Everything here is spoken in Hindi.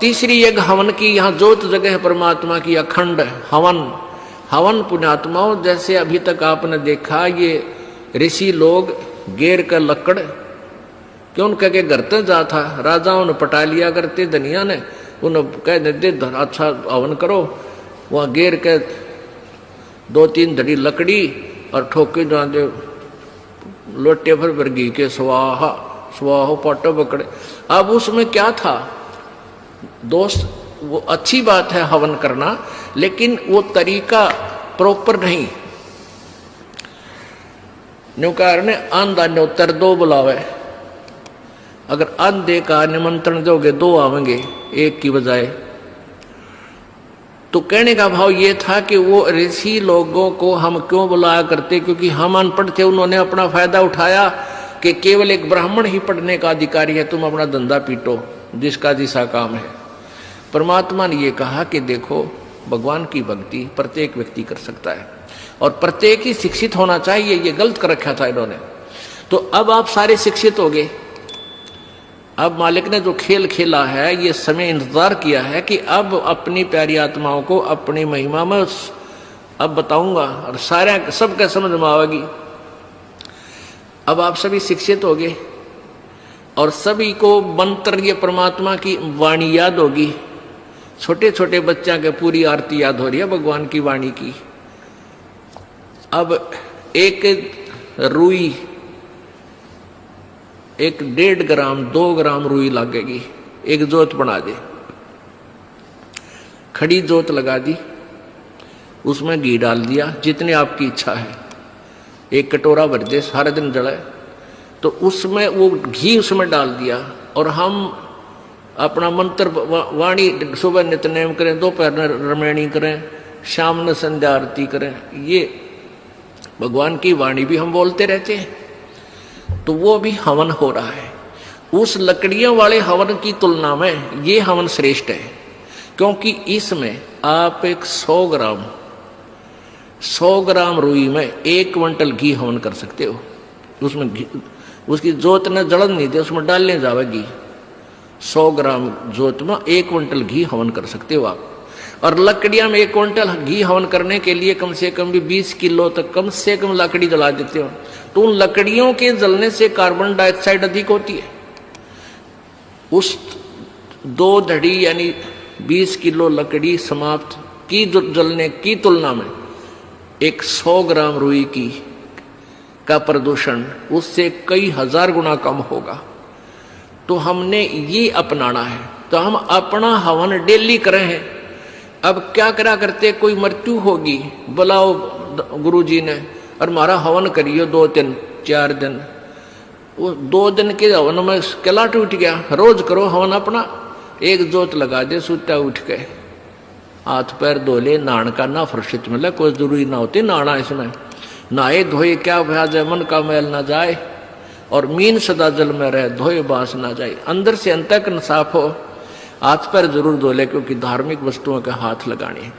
तीसरी यज्ञ हवन की, यहाँ जोत जगह है परमात्मा की, अखंड हवन। हवन पुण्यात्माओं, जैसे अभी तक आपने देखा ये ऋषि लोग गेर का लकड़ क्यों कह के घर तक जा था, राजाओं ने पटा लिया करते, धनिया ने उन्हें कह देते अच्छा हवन करो, वहाँ गेर के 2-3 धड़ी लकड़ी और ठोके जान दे लोटे भर भर घी के स्वाहा स्वाहो पाटो पकड़े। अब उसमें क्या था दोस्त, वो अच्छी बात है हवन करना, लेकिन वो तरीका प्रॉपर नहीं। न्यू कारण आंधा न्योतर 2 बुलावे, अगर आंधे का निमंत्रण दोगे 2 आवेंगे एक की बजाय। तो कहने का भाव ये था कि वो ऋषि लोगों को हम क्यों बुलाया करते, क्योंकि हम अनपढ़ थे, उन्होंने अपना फायदा उठाया कि केवल एक ब्राह्मण ही पढ़ने का अधिकारी है, तुम अपना धंधा पीटो, जिसका जिसा काम है। परमात्मा ने ये कहा कि देखो भगवान की भक्ति प्रत्येक व्यक्ति कर सकता है और प्रत्येक ही शिक्षित होना चाहिए, ये गलत कर रखा था इन्होंने। तो अब आप सारे शिक्षित हो गए। अब मालिक ने जो खेल खेला है, ये समय इंतजार किया है कि अब अपनी प्यारी आत्माओं को अपनी महिमा में अब बताऊंगा और सारे सबके समझ में आवेगी। अब आप सभी शिक्षित हो गए और सभी को मंत्र ये परमात्मा की वाणी याद होगी। छोटे छोटे बच्चा के पूरी आरती याद हो रही है भगवान की वाणी की। अब एक रुई, 1.5 ग्राम 2 ग्राम रुई लगेगी, एक जोत बना दे, खड़ी जोत लगा दी, उसमें घी डाल दिया जितनी आपकी इच्छा है, 1 कटोरा भर दे, सारा दिन जलाए। तो उसमें वो घी उसमें डाल दिया और हम अपना मंत्र वाणी सुबह नित्यनेम करें, दोपहर में रमैणी करें, शाम में संध्या आरती करें, ये भगवान की वाणी भी हम बोलते रहते हैं। तो वो भी हवन हो रहा है। उस लकड़ियों वाले हवन की तुलना में ये हवन श्रेष्ठ है, क्योंकि इसमें आप एक 100 ग्राम रुई में 1 क्विंटल घी हवन कर सकते हो। उसमें घी, उसकी जोत ने जलन नहीं दे, उसमें डालने जावे घी। 100 ग्राम जोत में 1 क्विंटल घी हवन कर सकते हो आप। और लकड़ियां में 1 क्विंटल घी हवन करने के लिए कम से कम भी 20 किलो तक कम से कम लकड़ी जला देते हो। तो उन लकड़ियों के जलने से कार्बन डाइऑक्साइड अधिक होती है। उस 2 धड़ी यानी 20 किलो लकड़ी समाप्त की जलने की तुलना में एक 100 ग्राम रुई की का प्रदूषण उससे कई हजार गुना कम होगा। तो हमने ये अपनाना है। तो हम अपना हवन डेली करें हैं। अब क्या करा करते, कोई मृत्यु होगी, बुलाओ गुरुजी ने और हमारा हवन करियो 2-3-4 दिन। वो 2 दिन के हवन में किला टूट गया। रोज करो हवन अपना, 1 जोत लगा दे, सुता उठ के हाथ पैर धो ले, नहान का ना फुर्सत मिले, कोई जरूरी ना होती नहाना। इसमें नहाए धोए क्या भया जाए, मन का मैल ना जाए और मीन सदा जल में रहे, धोए बांस ना जाए। अंदर से अंतःकरण साफ हो, हाथ पैर जरूर धो ले, क्योंकि धार्मिक वस्तुओं के हाथ लगाने